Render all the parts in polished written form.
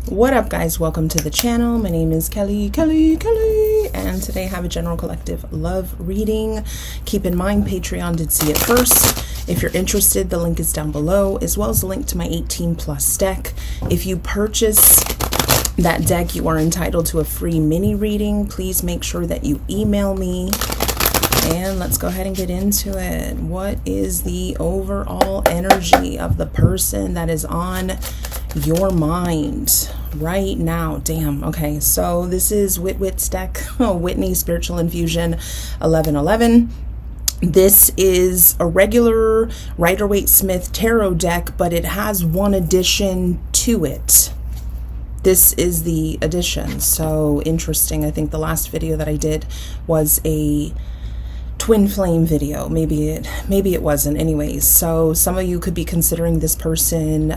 What up, guys? Welcome to the channel. My name is 𝐄𝐗𝐃𝐄𝐃, and today I have a general collective love reading. Keep in mind, Patreon did see it first. If you're interested, the link is down below, as well as a link to my 18+ deck. If you purchase that deck, you are entitled to a free mini reading. Please make sure that you email me. And let's go ahead and get into it. What is the overall energy of the person that is on your mind right now? Damn. Okay, so this is Wit's deck, Whitney Spiritual Infusion 1111. This is a regular Rider-Waite-Smith tarot deck, but it has one addition to it. This is the addition. So interesting. I think the last video that I did was a twin flame video. Maybe it wasn't. Anyways, so some of you could be considering this person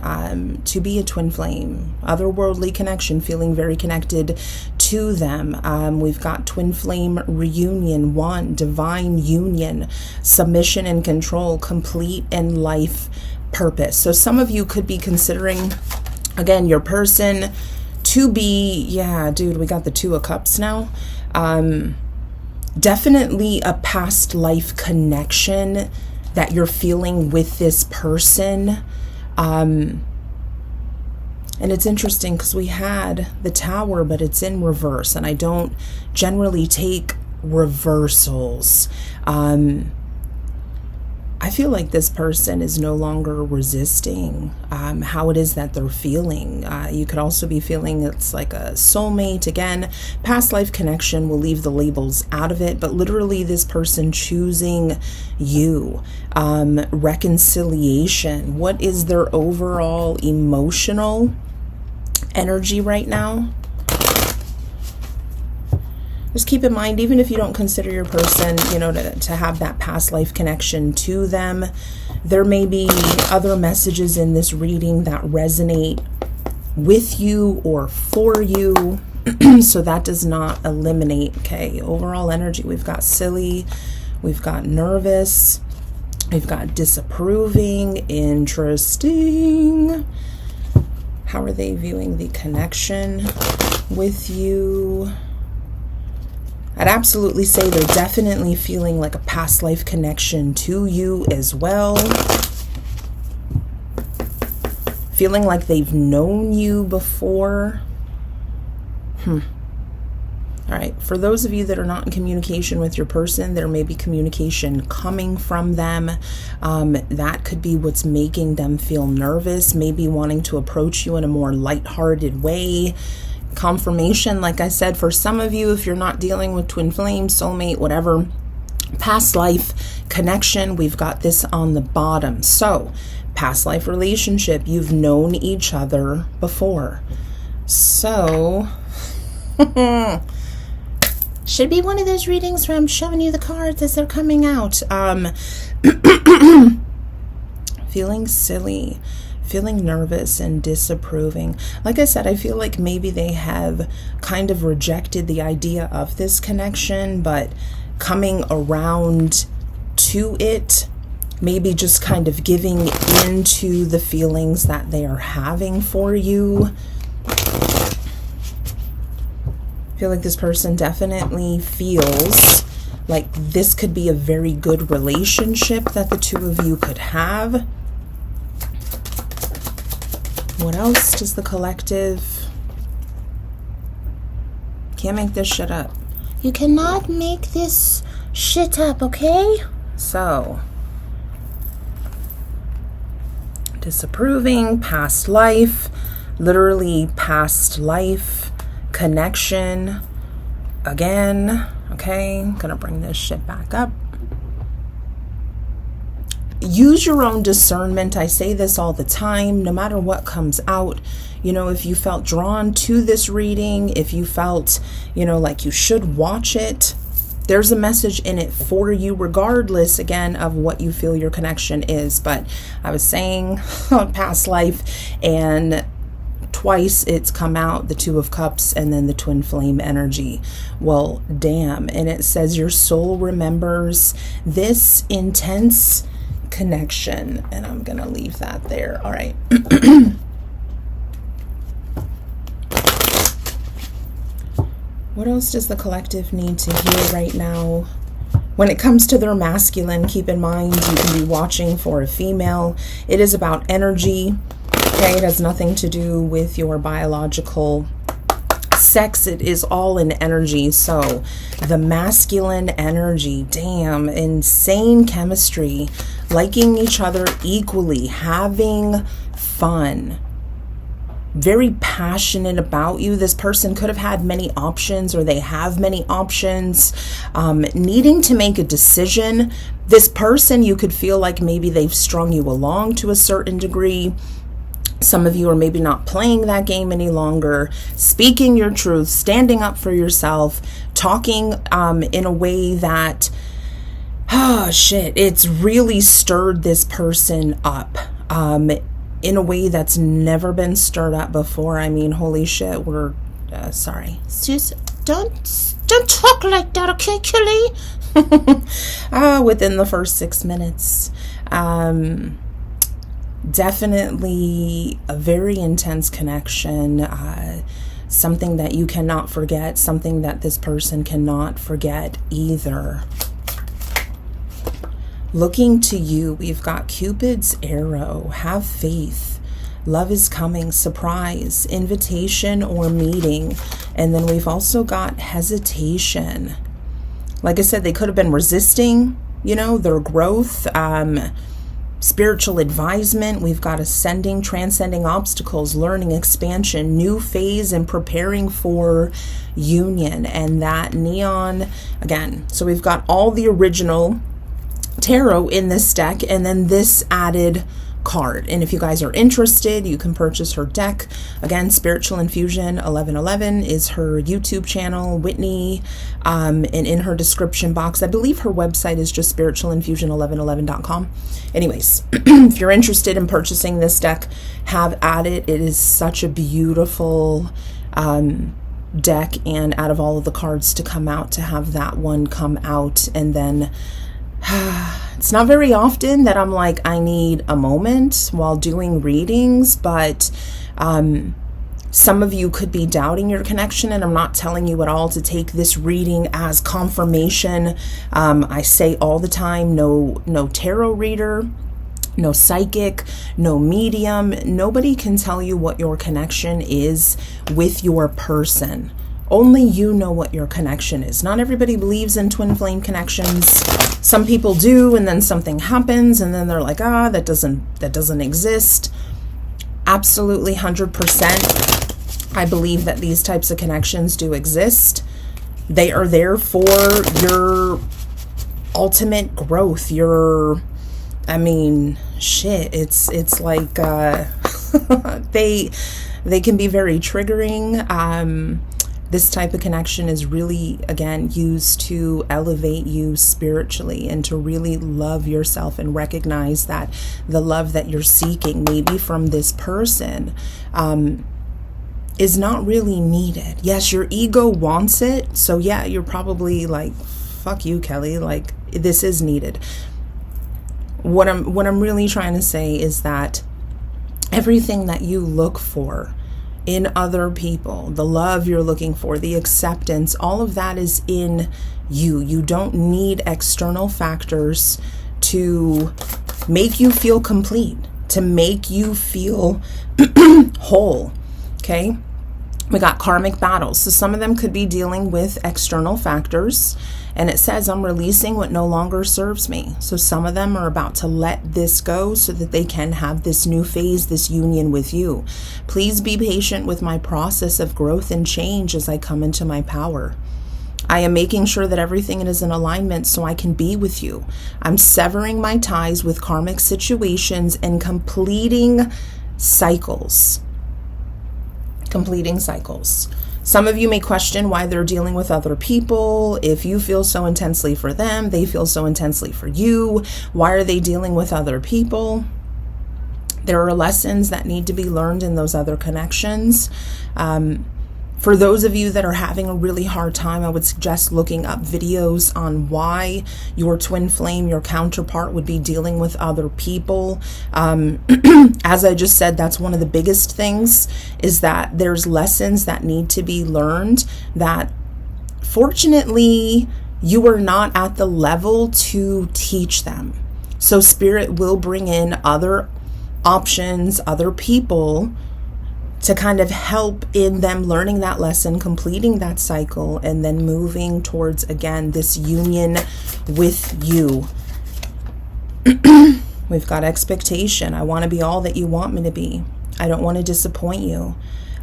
to be a twin flame, otherworldly connection, feeling very connected to them. We've got twin flame reunion, one, divine union, submission and control, complete and life purpose. So some of you could be considering, again, your person to be, yeah, dude, we got the Two of Cups now. Definitely a past life connection that you're feeling with this person. And it's interesting because we had the Tower, but it's in reverse, and I don't generally take reversals. I feel like this person is no longer resisting how it is that they're feeling. You could also be feeling it's like a soulmate. Again, past life connection, will leave the labels out of it, but literally this person choosing you. Reconciliation. What is their overall emotional energy right now? Just keep in mind, even if you don't consider your person, you know, to have that past life connection to them, there may be other messages in this reading that resonate with you or for you. So that does not eliminate. Okay, overall energy, we've got silly, we've got nervous, we've got disapproving, interesting. How are they viewing the connection with you? I'd absolutely say they're definitely feeling like a past life connection to you as well. Feeling like they've known you before. All right, for those of you that are not in communication with your person, there may be communication coming from them. That could be what's making them feel nervous, maybe wanting to approach you in a more lighthearted way. Confirmation, like I said, for some of you, if you're not dealing with twin flame, soulmate, whatever, past life connection, we've got this on the bottom. So past life relationship, you've known each other before. So should be one of those readings where I'm showing you the cards as they're coming out. Feeling silly, feeling nervous and disapproving. Like I said, I feel like maybe they have kind of rejected the idea of this connection, but coming around to it, maybe just kind of giving into the feelings that they are having for you. I feel like this person definitely feels like this could be a very good relationship that the two of you could have. What else does the collective? Can't make this shit up. You cannot make this shit up, okay? So, disapproving, past life, literally past life connection. Again, okay? I'm gonna bring this shit back up. Use your own discernment. I say this all the time, no matter what comes out. You know, if you felt drawn to this reading, if you felt, you know, like you should watch it, there's a message in it for you, regardless, again, of what you feel your connection is. But I was saying past life, and twice it's come out, the Two of Cups and then the twin flame energy. Well, damn. And it says your soul remembers this intense connection, and I'm gonna leave that there. All right. What else does the collective need to hear right now? When it comes to their masculine, keep in mind you can be watching for a female. It is about energy. Okay, it has nothing to do with your biological sex. It is all in energy. So the masculine energy, damn, insane chemistry, liking each other equally, having fun, very passionate about you. This person could have had many options, or they have many options, needing to make a decision. This person, you could feel like maybe they've strung you along to a certain degree. Some of you are maybe not playing that game any longer, speaking your truth, standing up for yourself, talking in a way that, it's really stirred this person up in a way that's never been stirred up before. I mean, holy shit, sorry. Sis, don't talk like that, okay, Kelly? Within the first 6 minutes. Definitely a very intense connection, something that you cannot forget, something that this person cannot forget either. Looking to you, we've got Cupid's arrow, have faith, love is coming, surprise, invitation or meeting. And then we've also got hesitation. Like I said, they could have been resisting, their growth, spiritual advisement. We've got ascending, transcending obstacles, learning, expansion, new phase, and preparing for union. And that neon again. So we've got all the original tarot in this deck, and then this added card. And if you guys are interested, you can purchase her deck. Again, Spiritual Infusion 1111 is her YouTube channel, Whitney, and in her description box, I believe her website is just spiritualinfusion1111.com. Anyways, if you're interested in purchasing this deck, have at it. It is such a beautiful deck, and out of all of the cards to come out, to have that one come out. And then it's not very often that I'm like, I need a moment while doing readings, but some of you could be doubting your connection, and I'm not telling you at all to take this reading as confirmation. I say all the time, no tarot reader, no psychic, no medium, nobody can tell you what your connection is with your person. Only you know what your connection is. Not everybody believes in twin flame connections. Some people do, and then something happens, and then they're like, that doesn't exist. Absolutely 100%. I believe that these types of connections do exist. They are there for your ultimate growth. It's like they can be very triggering. This type of connection is really, again, used to elevate you spiritually and to really love yourself and recognize that the love that you're seeking, maybe from this person, is not really needed. Yes, your ego wants it. So yeah, you're probably like, fuck you, Kelly. Like, this is needed. What I'm really trying to say is that everything that you look for in other people, the love you're looking for, the acceptance, all of that is in you. You don't need external factors to make you feel complete, to make you feel whole. Okay? We got karmic battles. So some of them could be dealing with external factors. And it says, I'm releasing what no longer serves me. So some of them are about to let this go so that they can have this new phase, this union with you. Please be patient with my process of growth and change as I come into my power. I am making sure that everything is in alignment so I can be with you. I'm severing my ties with karmic situations and completing cycles. Completing cycles. Some of you may question why they're dealing with other people. If you feel so intensely for them, they feel so intensely for you. Why are they dealing with other people? There are lessons that need to be learned in those other connections. For those of you that are having a really hard time, I would suggest looking up videos on why your twin flame, your counterpart, would be dealing with other people. As I just said, that's one of the biggest things, is that there's lessons that need to be learned that Fortunately, you are not at the level to teach them. So Spirit will bring in other options, other people to kind of help in them learning that lesson, completing that cycle, and then moving towards, again, this union with you. We've got expectation. I want to be all that you want me to be. I don't want to disappoint you.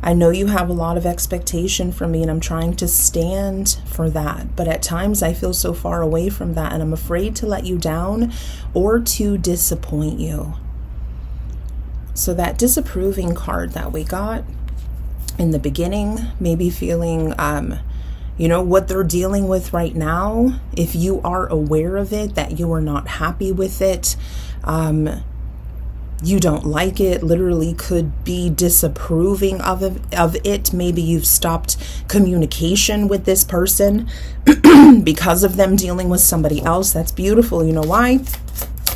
I know you have a lot of expectation from me, and I'm trying to stand for that. But at times I feel so far away from that, and I'm afraid to let you down or to disappoint you. So that disapproving card that we got in the beginning, maybe feeling, what they're dealing with right now, if you are aware of it, that you are not happy with it, you don't like it, literally could be disapproving of it. Maybe you've stopped communication with this person because of them dealing with somebody else. That's beautiful. You know why?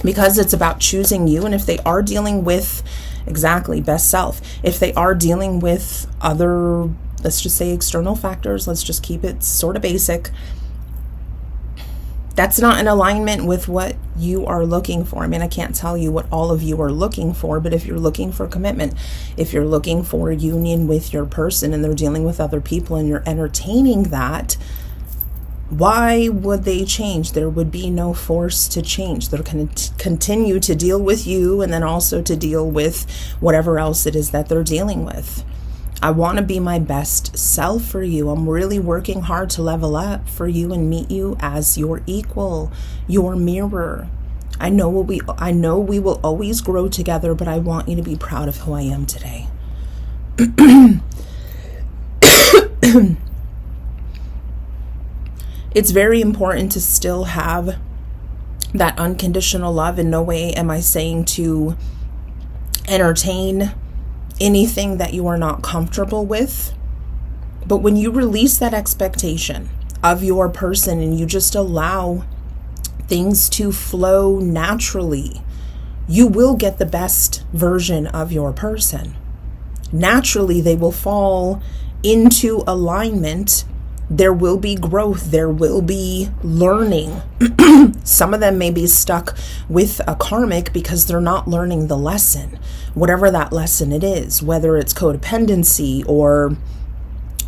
Because it's about choosing you. And if they are dealing with, exactly, best self, if they are dealing with other, let's just say external factors, let's just keep it sort of basic, that's not in alignment with what you are looking for. I mean, I can't tell you what all of you are looking for, but if you're looking for commitment, if you're looking for a union with your person and they're dealing with other people and you're entertaining that, why would they change? There would be no force to change. They're going to continue to deal with you and then also to deal with whatever else it is that they're dealing with. I want to be my best self for you. I'm really working hard to level up for you and meet you as your equal, your mirror. I know we will always grow together, but I want you to be proud of who I am today. It's very important to still have that unconditional love. In no way am I saying to entertain anything that you are not comfortable with. But when you release that expectation of your person and you just allow things to flow naturally, you will get the best version of your person. Naturally, they will fall into alignment. There will be growth. There will be learning. Some of them may be stuck with a karmic because they're not learning the lesson, whatever that lesson it is, whether it's codependency or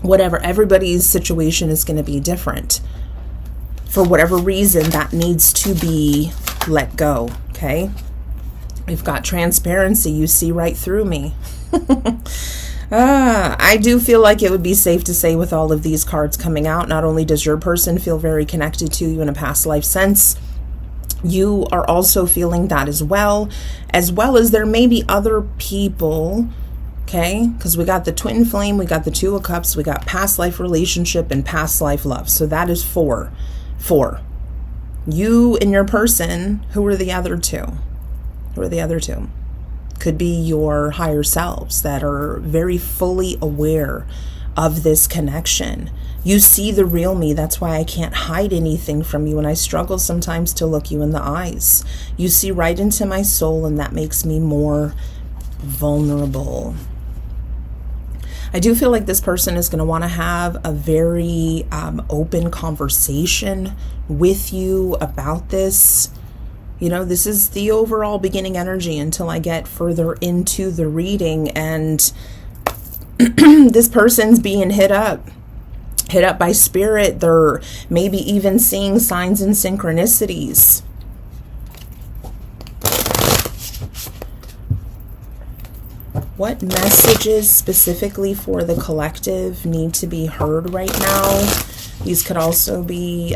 whatever. Everybody's situation is going to be different. For whatever reason, that needs to be let go, okay? We've got transparency. You see right through me. I do feel like it would be safe to say with all of these cards coming out, not only does your person feel very connected to you in a past life sense, you are also feeling that as well as there may be other people, okay? Because we got the twin flame, we got the Two of Cups, we got past life relationship and past life love. So that is four. You and your person, who are the other two? Who are the other two? Could be your higher selves that are very fully aware of this connection. You see the real me. That's why I can't hide anything from you, and I struggle sometimes to look you in the eyes. You see right into my soul, and that makes me more vulnerable. I do feel like this person is going to want to have a very open conversation with you about this. You know, this is the overall beginning energy until I get further into the reading, and this person's being hit up by spirit. They're maybe even seeing signs and synchronicities. What messages specifically for the collective need to be heard right now? These could also be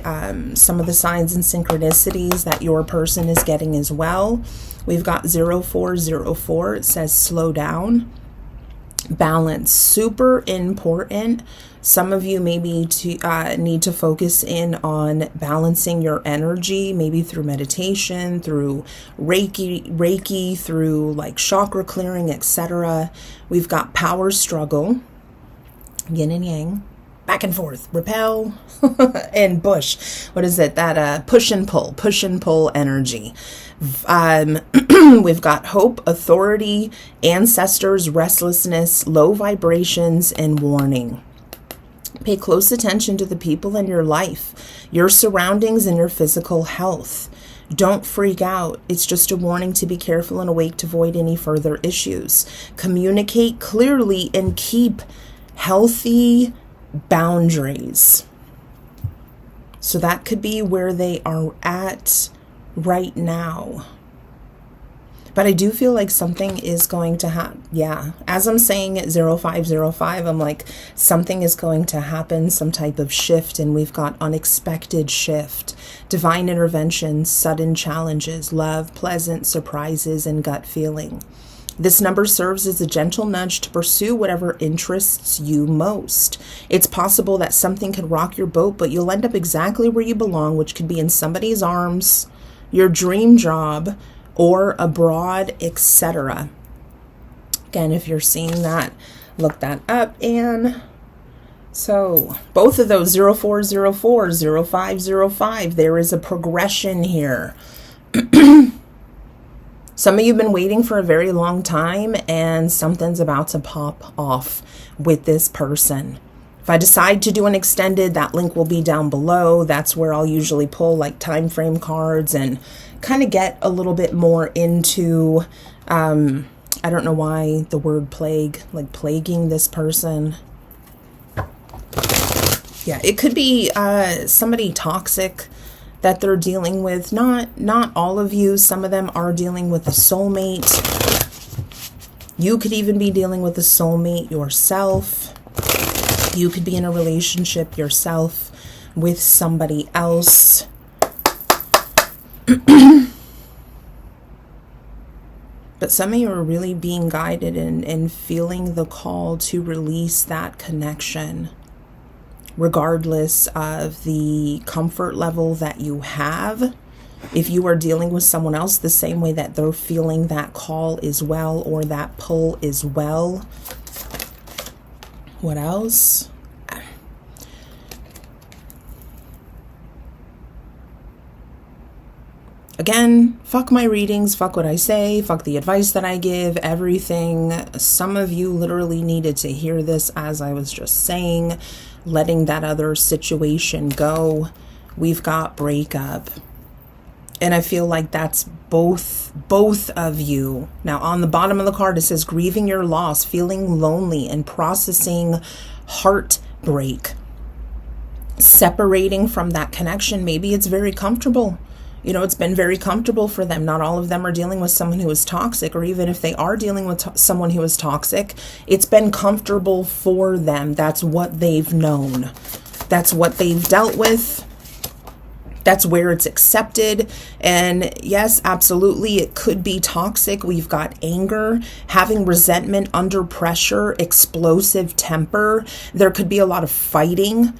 some of the signs and synchronicities that your person is getting as well. We've got 0404. It says slow down. Balance, super important. Some of you maybe need to focus in on balancing your energy, maybe through meditation, through Reiki, through like chakra clearing, etc. We've got power struggle, yin and yang, back and forth, repel, and push. What is it? That push and pull energy. We've got hope, authority, ancestors, restlessness, low vibrations, and warning. Pay close attention to the people in your life, your surroundings, and your physical health. Don't freak out. It's just a warning to be careful and awake to avoid any further issues. Communicate clearly and keep healthy boundaries. So that could be where they are at right now. But I do feel like something is going to happen. Yeah, as I'm saying it, 0505, I'm like, something is going to happen, some type of shift. And we've got unexpected shift, divine intervention, sudden challenges, love, pleasant surprises, and gut feeling. This number serves as a gentle nudge to pursue whatever interests you most. It's possible that something could rock your boat, but you'll end up exactly where you belong, which could be in somebody's arms, your dream job, or abroad, etc. Again, if you're seeing that, look that up. And so both of those, 0404, 0505, there is a progression here. Some of you have been waiting for a very long time, and something's about to pop off with this person. If I decide to do an extended, that link will be down below. That's where I'll usually pull like time frame cards and kind of get a little bit more into, I don't know why the word plague, like plaguing this person. Yeah, it could be somebody toxic that they're dealing with. Not all of you. Some of them are dealing with a soulmate. You could even be dealing with a soulmate yourself. You could be in a relationship yourself with somebody else. But some of you are really being guided and feeling the call to release that connection, regardless of the comfort level that you have. If you are dealing with someone else the same way that they're feeling that call as well, or that pull as well. What else? Again, fuck my readings, fuck what I say, fuck the advice that I give, everything. Some of you literally needed to hear this, as I was just saying, letting that other situation go. We've got breakup. And I feel like that's both of you. Now, on the bottom of the card, it says grieving your loss, feeling lonely, and processing heartbreak. Separating from that connection. Maybe it's very comfortable. You know, it's been very comfortable for them. Not all of them are dealing with someone who is toxic, or even if they are dealing with someone who is toxic, it's been comfortable for them. That's what they've known. That's what they've dealt with. That's where it's accepted. And yes, absolutely, it could be toxic. We've got anger, having resentment under pressure, explosive temper. There could be a lot of fighting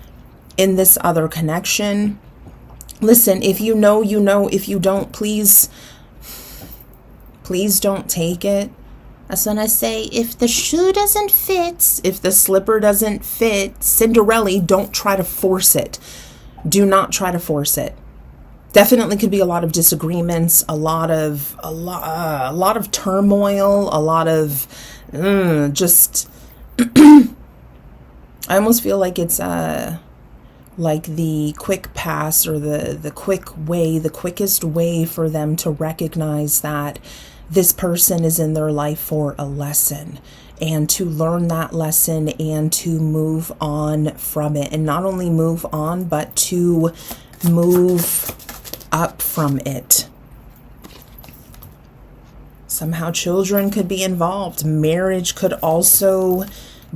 in this other connection. Listen, if you know, you know. If you don't, please don't take it. That's when I say, if the shoe doesn't fit, if the slipper doesn't fit, Cinderella, don't try to force it. Do not try to force it. Definitely could be a lot of disagreements, a lot of turmoil, a lot of just. I almost feel like it's like the quick pass, or the quick way, the quickest way for them to recognize that this person is in their life for a lesson, and to learn that lesson and to move on from it. And not only move on, but to move up from it. Somehow children could be involved. Marriage could also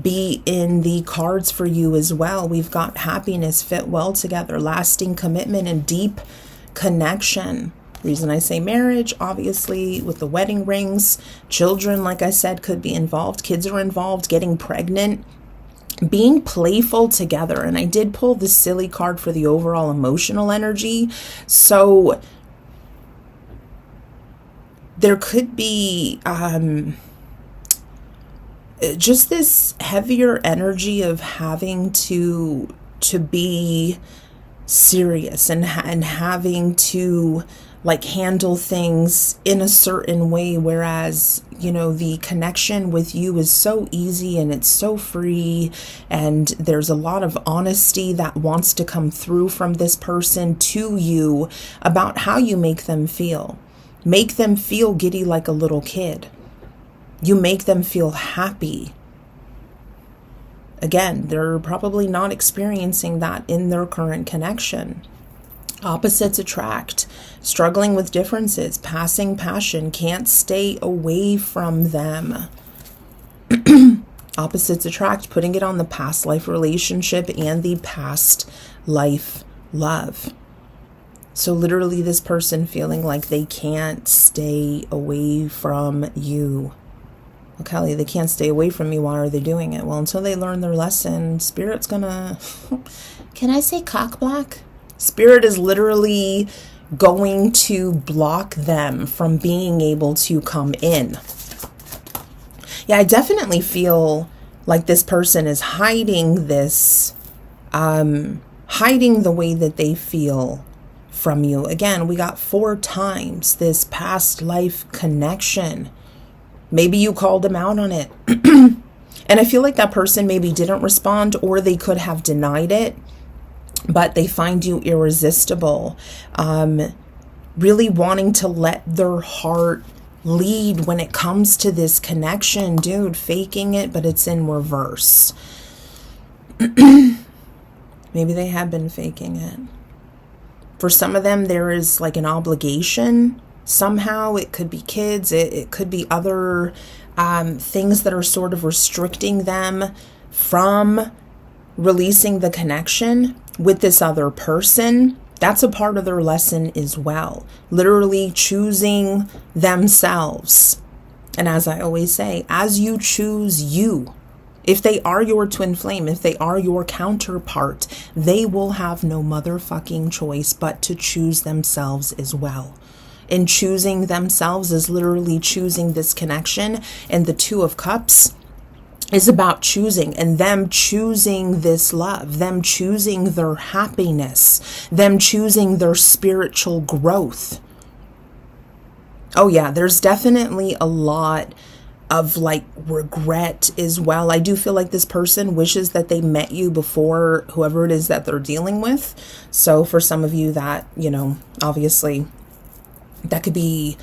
be in the cards for you as well. We've got happiness, fit well together, lasting commitment, and deep connection. Reason I say marriage, obviously, with the wedding rings. Children, like I said, could be involved. Kids are involved, getting pregnant, being playful together. And I did pull the silly card for the overall emotional energy. So there could be just this heavier energy of having to be serious, and having to like handle things in a certain way, whereas, you know, the connection with you is so easy and it's so free, and there's a lot of honesty that wants to come through from this person to you about how you make them feel. Make them feel giddy like a little kid. You make them feel happy. Again, they're probably not experiencing that in their current connection. Opposites attract, struggling with differences, passing passion, can't stay away from them. Opposites attract, putting it on the past life relationship and the past life love. So literally this person feeling like they can't stay away from you. Well, Kelly, they can't stay away from me. Why are they doing it? Well, until they learn their lesson, Spirit's gonna, can I say cock block? Spirit is literally going to block them from being able to come in. Yeah, I definitely feel like this person is hiding this, hiding the way that they feel from you. Again, we got 4 times this past life connection. Maybe you called them out on it. And I feel like that person maybe didn't respond, or they could have denied it, but they find you irresistible. Really wanting to let their heart lead when it comes to this connection. Dude, faking it, but it's in reverse. Maybe they have been faking it. For some of them, there is like an obligation. Somehow it could be kids. It could be other things that are sort of restricting them from releasing the connection with this other person. That's a part of their lesson as well. Literally choosing themselves. And as I always say, as you choose you, if they are your twin flame, if they are your counterpart, they will have no motherfucking choice but to choose themselves as well. And choosing themselves is literally choosing this connection. And the 2 of Cups is about choosing, and them choosing this love, them choosing their happiness, them choosing their spiritual growth. Oh yeah, there's definitely a lot of like regret as well. I do feel like this person wishes that they met you before whoever it is that they're dealing with. So for some of you that, you know, obviously that could be,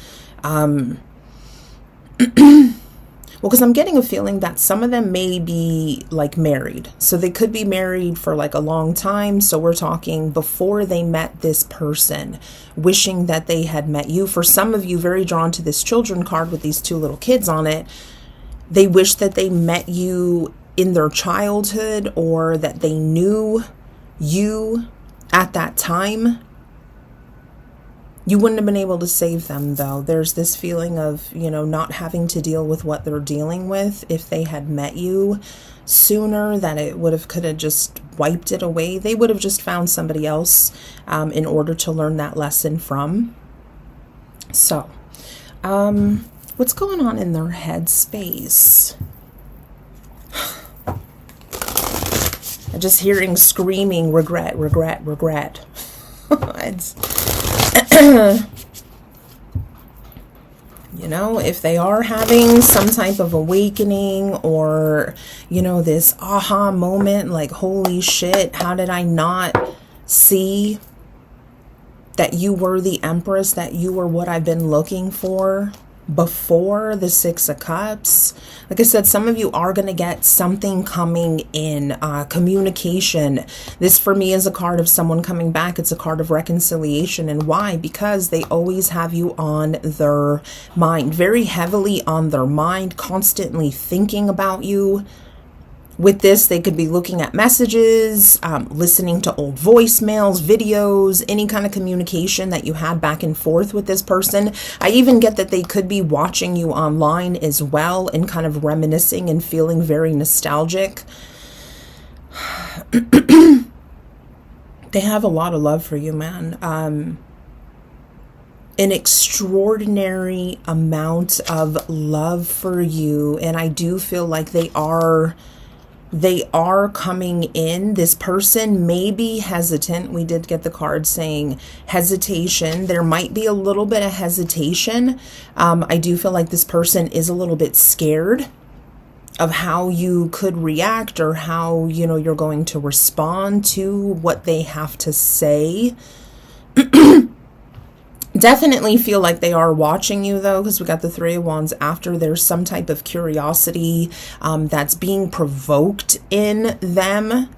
well, because I'm getting a feeling that some of them may be like married. So they could be married for like a long time. So we're talking before they met this person, wishing that they had met you. For some of you, very drawn to this children card with these 2 little kids on it. They wish that they met you in their childhood, or that they knew you at that time. You wouldn't have been able to save them, though. There's this feeling of, you know, not having to deal with what they're dealing with. If they had met you sooner, that it could have just wiped it away. They would have just found somebody else in order to learn that lesson from. So, what's going on in their head space? I'm just hearing screaming, regret, regret, regret. You know, if they are having some type of awakening, or, you know, this aha moment, like, holy shit, how did I not see that you were the Empress, that you were what I've been looking for before the 6 of Cups? Like I said, some of you are going to get something coming in, communication. This for me is a card of someone coming back. It's a card of reconciliation. And why? Because they always have you on their mind, very heavily on their mind, constantly thinking about you. With this, they could be looking at messages, listening to old voicemails, videos, any kind of communication that you had back and forth with this person. I even get that they could be watching you online as well, and kind of reminiscing and feeling very nostalgic. They have a lot of love for you, man. An extraordinary amount of love for you. And I do feel like they are They are coming in. This person may be hesitant. We did get the card saying hesitation. There might be a little bit of hesitation. I do feel like this person is a little bit scared of how you could react or how, you know, you're going to respond to what they have to say. Definitely feel like they are watching you, though, because we got the Three of Wands after. There's some type of curiosity that's being provoked in them.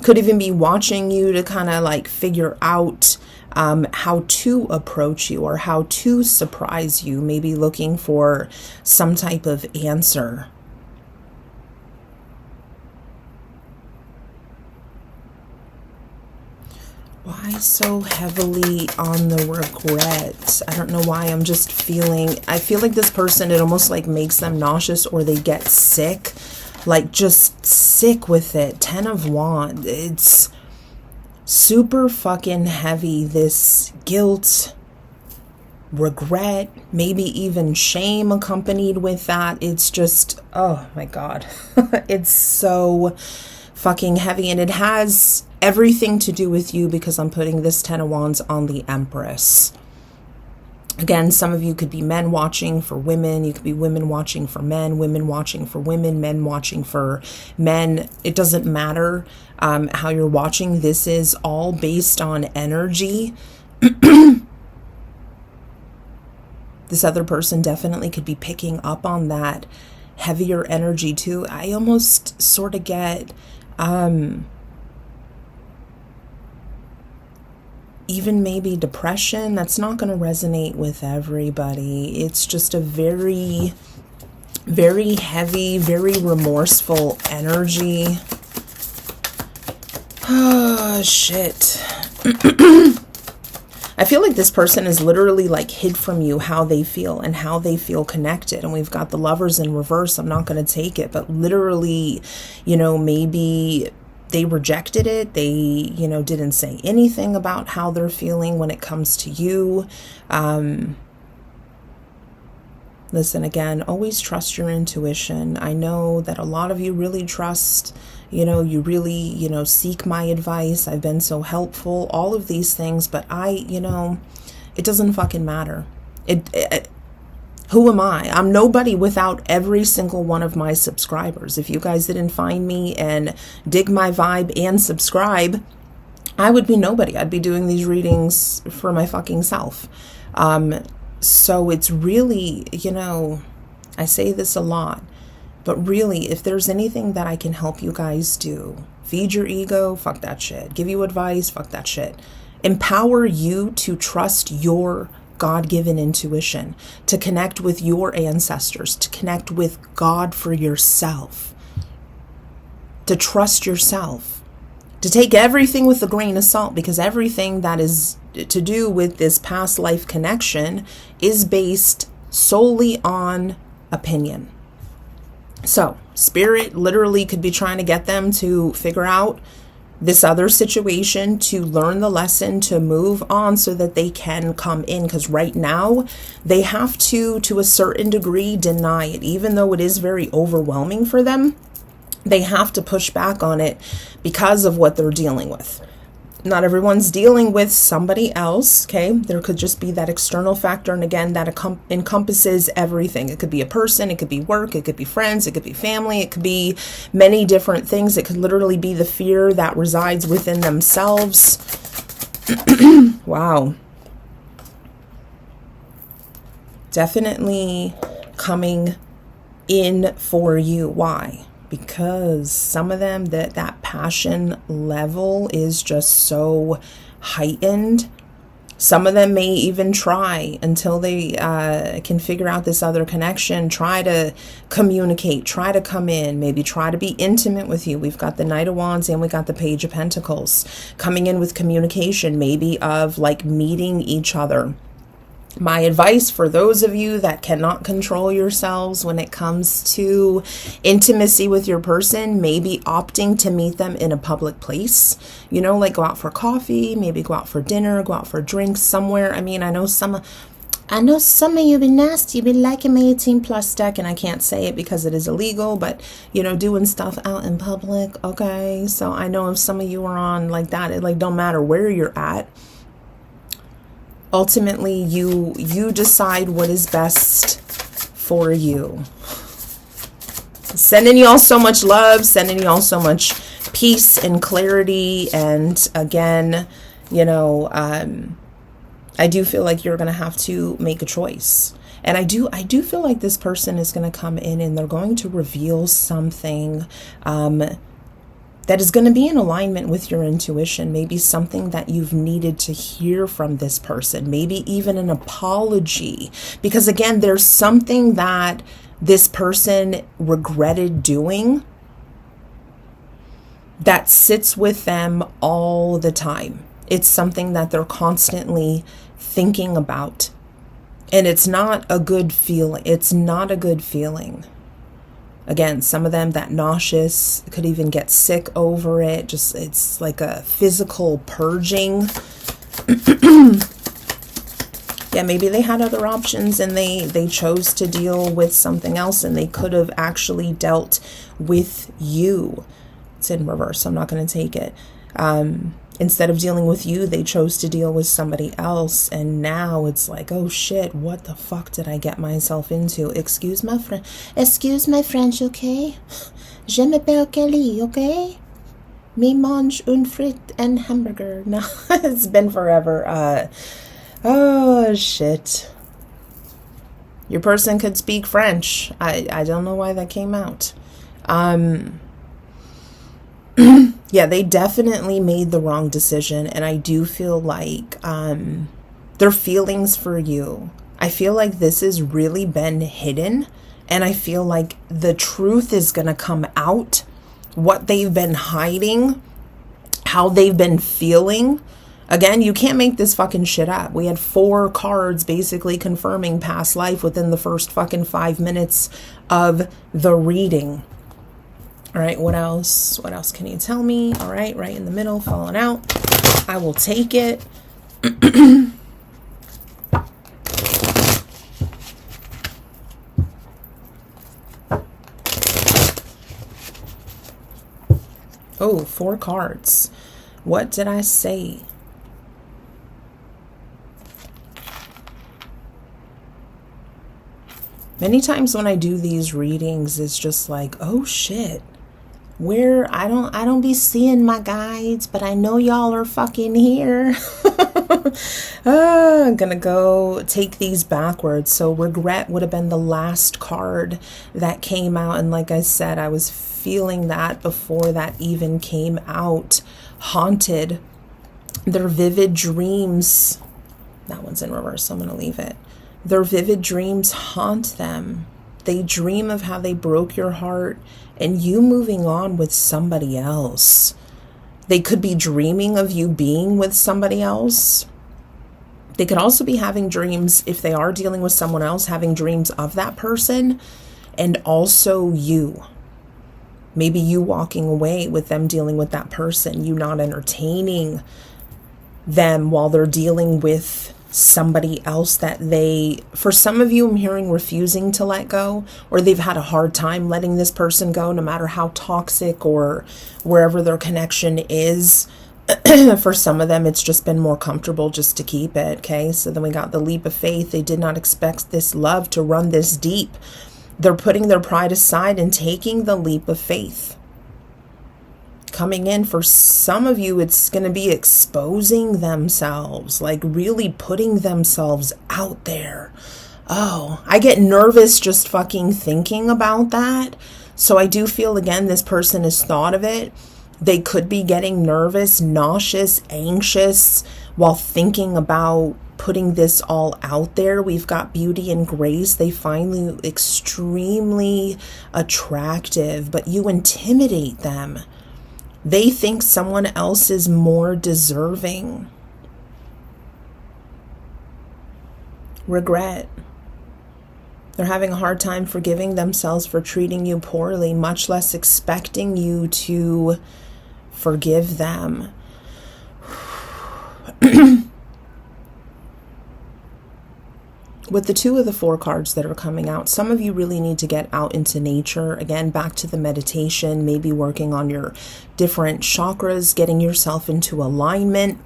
Could even be watching you to kind of like figure out how to approach you or how to surprise you. Maybe looking for some type of answer. Why so heavily on the regret? I don't know why. I'm just feeling, I feel like this person, it almost like makes them nauseous or they get sick, like just sick with it. 10 of Wands. It's super fucking heavy. This guilt, regret, maybe even shame accompanied with that. It's just, oh my God. It's so fucking heavy, and it has everything to do with you because I'm putting this 10 of Wands on the Empress. Again, some of you could be men watching for women. You could be women watching for men, women watching for women, men watching for men. It doesn't matter how you're watching. This is all based on energy. This other person definitely could be picking up on that heavier energy too. I almost sort of get even maybe depression. That's not going to resonate with everybody. It's just a very, very heavy, very remorseful energy. Oh, shit. I feel like this person is literally like hid from you how they feel and how they feel connected. And we've got the Lovers in reverse. I'm not going to take it, but literally, you know, maybe they rejected it. They, you know, didn't say anything about how they're feeling when it comes to you. Listen, again, always trust your intuition. I know that a lot of you really trust, you know, you really, you know, seek my advice. I've been so helpful, all of these things, but you know, it doesn't fucking matter. Who am I? I'm nobody without every single one of my subscribers. If you guys didn't find me and dig my vibe and subscribe, I would be nobody. I'd be doing these readings for my fucking self. So it's really, you know, I say this a lot, but really, if there's anything that I can help you guys do, feed your ego, fuck that shit. Give you advice, fuck that shit. Empower you to trust your God-given intuition, to connect with your ancestors, to connect with God for yourself, to trust yourself, to take everything with a grain of salt, because everything that is to do with this past life connection is based solely on opinion. So spirit literally could be trying to get them to figure out this other situation, to learn the lesson, to move on so that they can come in. Because right now they have to a certain degree, deny it. Even though it is very overwhelming for them, they have to push back on it because of what they're dealing with. Not everyone's dealing with somebody else, okay? There could just be that external factor. And again, that encompasses everything. It could be a person, it could be work, it could be friends, it could be family, it could be many different things. It could literally be the fear that resides within themselves. Wow. Definitely coming in for you. Why? Because some of them, that passion level is just so heightened. Some of them may even try until they can figure out this other connection, try to communicate, try to come in, maybe try to be intimate with you. We've got the Knight of Wands and we got the Page of Pentacles coming in with communication, maybe of like meeting each other. My advice for those of you that cannot control yourselves when it comes to intimacy with your person, maybe opting to meet them in a public place, you know, like go out for coffee, maybe go out for dinner, go out for drinks somewhere. I mean, I know some I know some of you be nasty, you be liking my 18 plus deck, and I can't say it because it is illegal, but you know, doing stuff out in public, okay? So I know if some of you are on like that, it like don't matter where you're at. Ultimately, you decide what is best for you. Sending y'all so much love, sending y'all so much peace and clarity, and again, you know, I do feel like you're going to have to make a choice. And I do feel like this person is going to come in and they're going to reveal something that is going to be in alignment with your intuition. Maybe something that you've needed to hear from this person. Maybe even an apology. Because again, there's something that this person regretted doing that sits with them all the time. It's something that they're constantly thinking about. And it's not a good feeling. It's not a good feeling. Again, some of them that nauseous, could even get sick over it. Just, it's like a physical purging. Yeah, maybe they had other options and they chose to deal with something else, and they could have actually dealt with you. It's in reverse. I'm not going to take it. Instead of dealing with you, they chose to deal with somebody else. And now it's like, oh shit, what the fuck did I get myself into? Excuse my French, okay? Je m'appelle Kelly, okay? Me mange une frite and hamburger. No, it's been forever. Oh shit. Your person could speak French. I don't know why that came out. Yeah, they definitely made the wrong decision, and I do feel like their feelings for you, I feel like this has really been hidden, and I feel like the truth is going to come out, what they've been hiding, how they've been feeling. Again, you can't make this fucking shit up. We had 4 cards basically confirming past life within the first fucking 5 minutes of the reading. All right, what else? What else can you tell me? All right, right in the middle, falling out. I will take it. Oh, 4 cards. What did I say? Many times when I do these readings, it's just like, oh shit. Where I don't be seeing my guides, but I know y'all are fucking here. I'm gonna go take these backwards. So regret would have been the last card that came out, and like I said, I was feeling that before that even came out. Haunted. Their vivid dreams. That one's in reverse, so I'm gonna leave it. Their vivid dreams haunt them. They dream of how they broke your heart and you moving on with somebody else. They could be dreaming of you being with somebody else. They could also be having dreams, if they are dealing with someone else, having dreams of that person and also you. Maybe you walking away with them dealing with that person, you not entertaining them while they're dealing with somebody else that they, for some of you, I'm hearing refusing to let go, or they've had a hard time letting this person go, no matter how toxic or wherever their connection is. For some of them, it's just been more comfortable just to keep it. Okay, so then we got the leap of faith. They did not expect this love to run this deep. They're putting their pride aside and taking the leap of faith. Coming in, for some of you, it's going to be exposing themselves, like really putting themselves out there. Oh, I get nervous just fucking thinking about that. So I do feel, again, this person has thought of it. They could be getting nervous, nauseous, anxious while thinking about putting this all out there. We've got beauty and grace. They find you extremely attractive, but you intimidate them. They think someone else is more deserving. Regret. They're having a hard time forgiving themselves for treating you poorly, much less expecting you to forgive them. with the 2 of the 4 cards that are coming out, some of you really need to get out into nature. Again, back to the meditation, maybe working on your different chakras, getting yourself into alignment.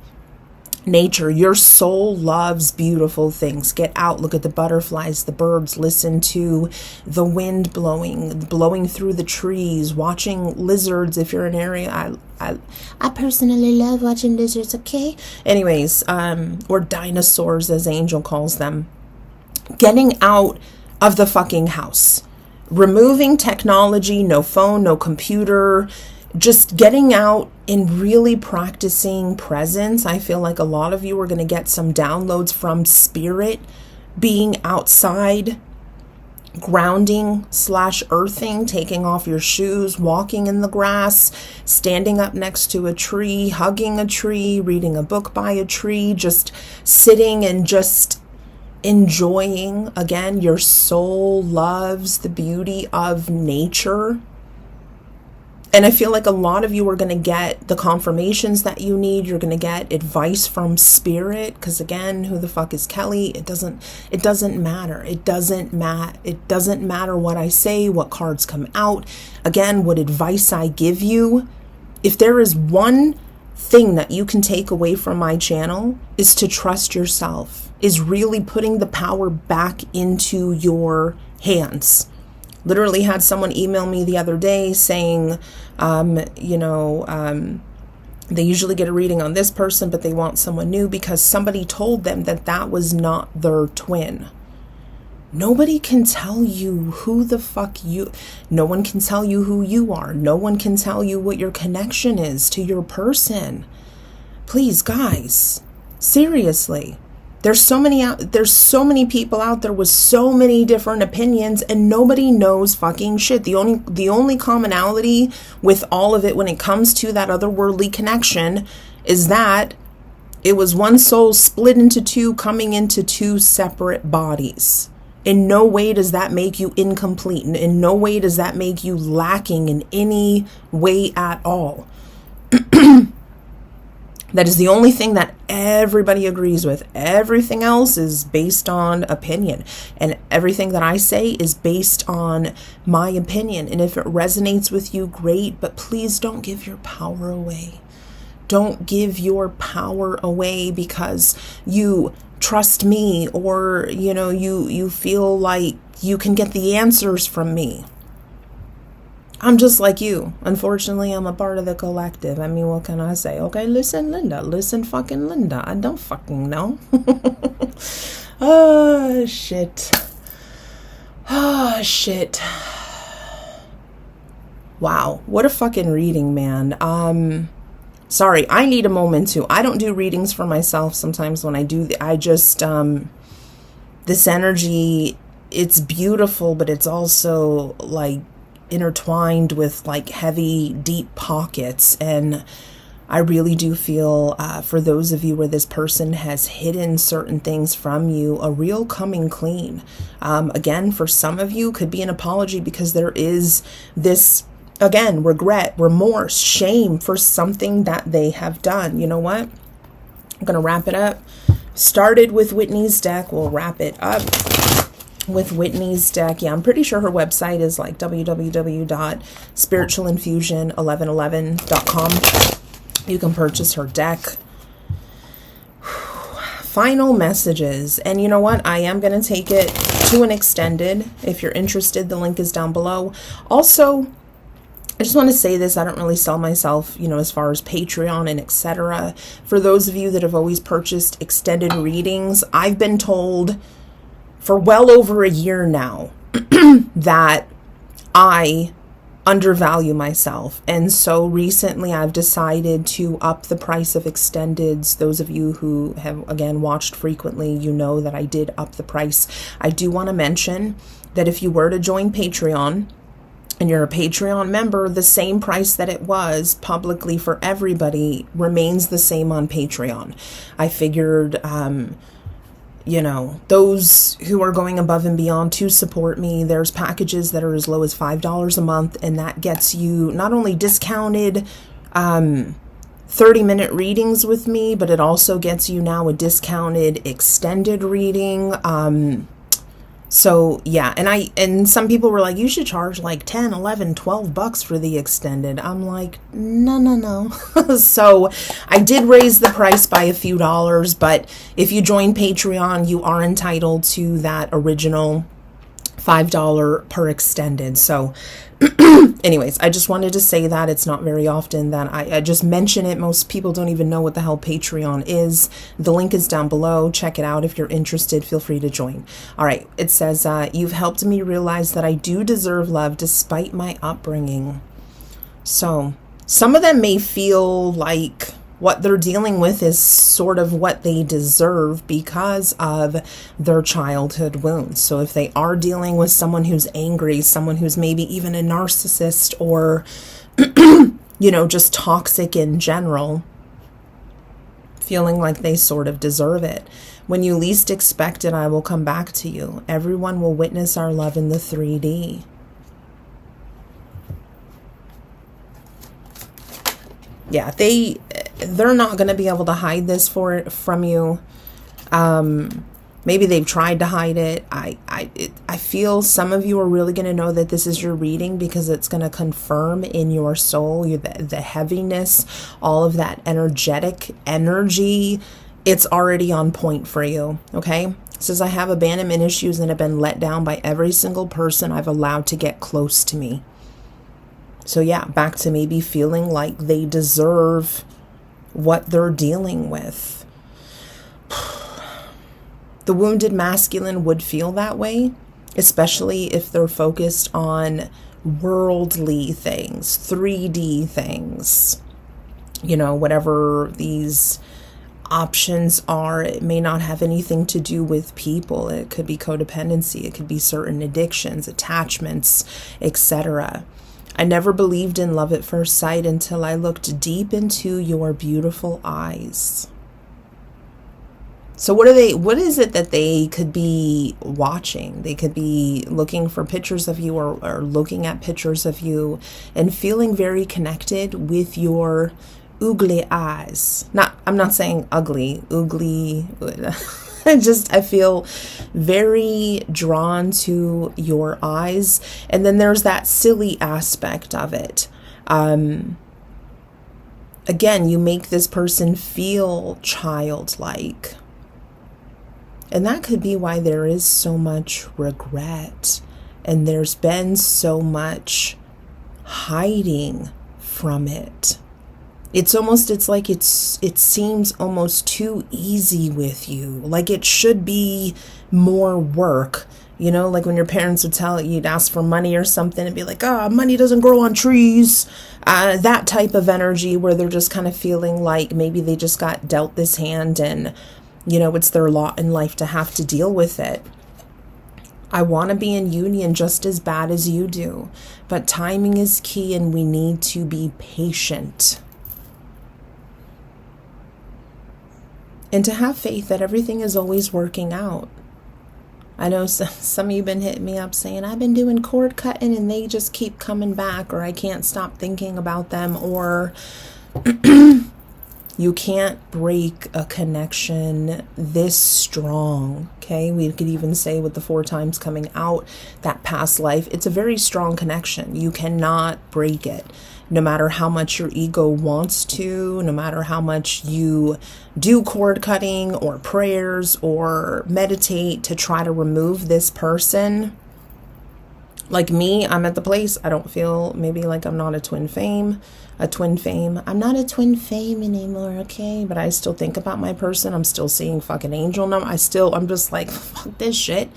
Nature, your soul loves beautiful things. Get out, look at the butterflies, the birds, listen to the wind blowing through the trees, watching lizards. If you're in an area, I personally love watching lizards, okay? Anyways, or dinosaurs, as Angel calls them. Getting out of the fucking house, removing technology, no phone, no computer, just getting out and really practicing presence. I feel like a lot of you are going to get some downloads from spirit, being outside, grounding / earthing, taking off your shoes, walking in the grass, standing up next to a tree, hugging a tree, reading a book by a tree, just sitting and just enjoying. Again, your soul loves the beauty of nature. And I feel like a lot of you are going to get the confirmations that you need. You're going to get advice from spirit. Because again, who the fuck is Kelly? It doesn't matter. It doesn't matter what I say, what cards come out. Again, what advice I give you. If there is one thing that you can take away from my channel, is to trust yourself, is really putting the power back into your hands. Literally had someone email me the other day saying, they usually get a reading on this person, but they want someone new because somebody told them that that was not their twin. Nobody can tell you who the fuck no one can tell you who you are. No one can tell you what your connection is to your person. Please, guys, seriously. There's so many people out there with so many different opinions, and nobody knows fucking shit. The only commonality with all of it when it comes to that otherworldly connection is that it was one soul split into 2, coming into 2 separate bodies. In no way does that make you incomplete. In no way does that make you lacking in any way at all. That is the only thing that everybody agrees with. Everything else is based on opinion. And everything that I say is based on my opinion. And if it resonates with you, great. But please don't give your power away. Don't give your power away because you trust me, or, you feel like you can get the answers from me. I'm just like you. Unfortunately, I'm a part of the collective. I mean, what can I say? Okay, listen, Linda. Listen, fucking Linda. I don't fucking know. Oh, shit. Oh, shit. Wow. What a fucking reading, man. Sorry, I need a moment too. I don't do readings for myself. Sometimes when I do, I just, this energy, it's beautiful, but it's also like intertwined with like heavy, deep pockets. And I really do feel for those of you where this person has hidden certain things from you, a real coming clean. Again, for some of you, could be an apology because there is this, again, regret, remorse, shame for something that they have done. You know what? I'm going to wrap it up. Started with Whitney's deck. We'll wrap it up with Whitney's deck. Yeah, I'm pretty sure her website is like www.spiritualinfusion1111.com. You can purchase her deck. Final messages. And you know what? I am going to take it to an extended. If you're interested, the link is down below. Also, I just want to say this. I don't really sell myself, as far as Patreon and etc. For those of you that have always purchased extended readings, I've been told for well over a year now that I undervalue myself. And so recently I've decided to up the price of extendeds. Those of you who have, again, watched frequently, you know that I did up the price. I do want to mention that if you were to join Patreon and you're a Patreon member, the same price that it was publicly for everybody remains the same on Patreon. I figured, those who are going above and beyond to support me, there's packages that are as low as $5 a month, and that gets you not only discounted 30-minute readings with me, but it also gets you now a discounted extended reading. So yeah, and some people were like, you should charge like 10, 11, 12 bucks for the extended. I'm like, no. So I did raise the price by a few dollars, but if you join Patreon, you are entitled to that original $5 per extended. So anyways, I just wanted to say that it's not very often that I just mention it. Most people don't even know what the hell Patreon is. The link is down below. Check it out. If you're interested, feel free to join. All right. It says, you've helped me realize that I do deserve love despite my upbringing. So some of them may feel like what they're dealing with is sort of what they deserve because of their childhood wounds. So if they are dealing with someone who's angry, someone who's maybe even a narcissist or, you know, just toxic in general, feeling like they sort of deserve it. When you least expect it, I will come back to you. Everyone will witness our love in the 3D. Yeah, they're not going to be able to hide this from you. Maybe they've tried to hide it. I feel some of you are really going to know that this is your reading because it's going to confirm in your soul the heaviness, all of that energetic energy. It's already on point for you. Okay. It says, I have abandonment issues and have been let down by every single person I've allowed to get close to me. So yeah, back to maybe feeling like they deserve what they're dealing with. The wounded masculine would feel that way, especially if they're focused on worldly things, 3D things, you know, whatever these options are. It may not have anything to do with people. It could be codependency. It could be certain addictions, attachments, etc. I never believed in love at first sight until I looked deep into your beautiful eyes. So what is it that they could be watching? They could be looking for pictures of you or looking at pictures of you and feeling very connected with your oogly eyes. I'm not saying ugly, oogly. I feel very drawn to your eyes. And then there's that silly aspect of it. Again, you make this person feel childlike. And that could be why there is so much regret. And there's been so much hiding from it. It's like it seems almost too easy with you. Like it should be more work. You know, like when your parents would you'd ask for money or something and be like, money doesn't grow on trees. That type of energy where they're just kind of feeling like maybe they just got dealt this hand and, you know, it's their lot in life to have to deal with it. I want to be in union just as bad as you do, but timing is key and we need to be patient. And to have faith that everything is always working out. I know some of you have been hitting me up saying, I've been doing cord cutting and they just keep coming back, or I can't stop thinking about them, or you can't break a connection this strong. Okay, we could even say with the 4 times coming out, that past life, it's a very strong connection. You cannot break it. No matter how much your ego wants to, no matter how much you do cord cutting or prayers or meditate to try to remove this person. Like me, I'm at the place, I don't feel maybe like I'm not a twin flame. I'm not a twin flame anymore, okay? But I still think about my person. I'm still seeing fucking angel numbers. I'm just like, fuck this shit.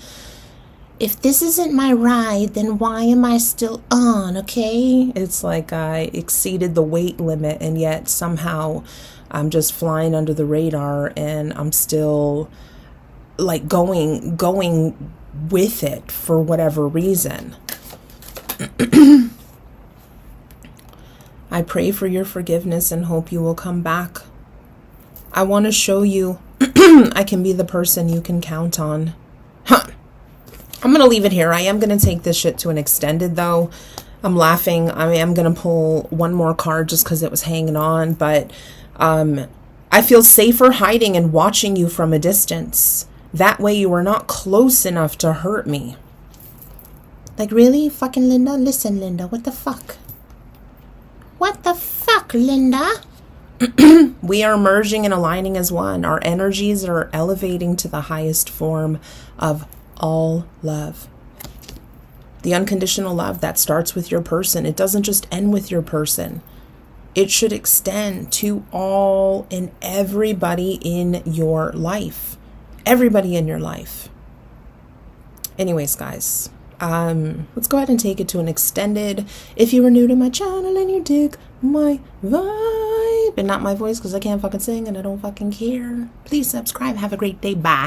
If this isn't my ride, then why am I still on, okay? It's like I exceeded the weight limit and yet somehow I'm just flying under the radar and I'm still like going with it for whatever reason. I pray for your forgiveness and hope you will come back. I want to show you I can be the person you can count on. I'm going to leave it here. I am going to take this shit to an extended though. I'm laughing. I am going to pull one more card just because it was hanging on, but I feel safer hiding and watching you from a distance. That way you are not close enough to hurt me. Like, really? Fucking Linda? Listen, Linda, what the fuck? What the fuck, Linda? We are merging and aligning as one. Our energies are elevating to the highest form of all love. The unconditional love that starts with your person. It doesn't just end with your person. It should extend to all and everybody in your life. Everybody in your life. Anyways, guys, let's go ahead and take it to an extended. If you were new to my channel and you dig my vibe and not my voice because I can't fucking sing and I don't fucking care, please subscribe. Have a great day. Bye.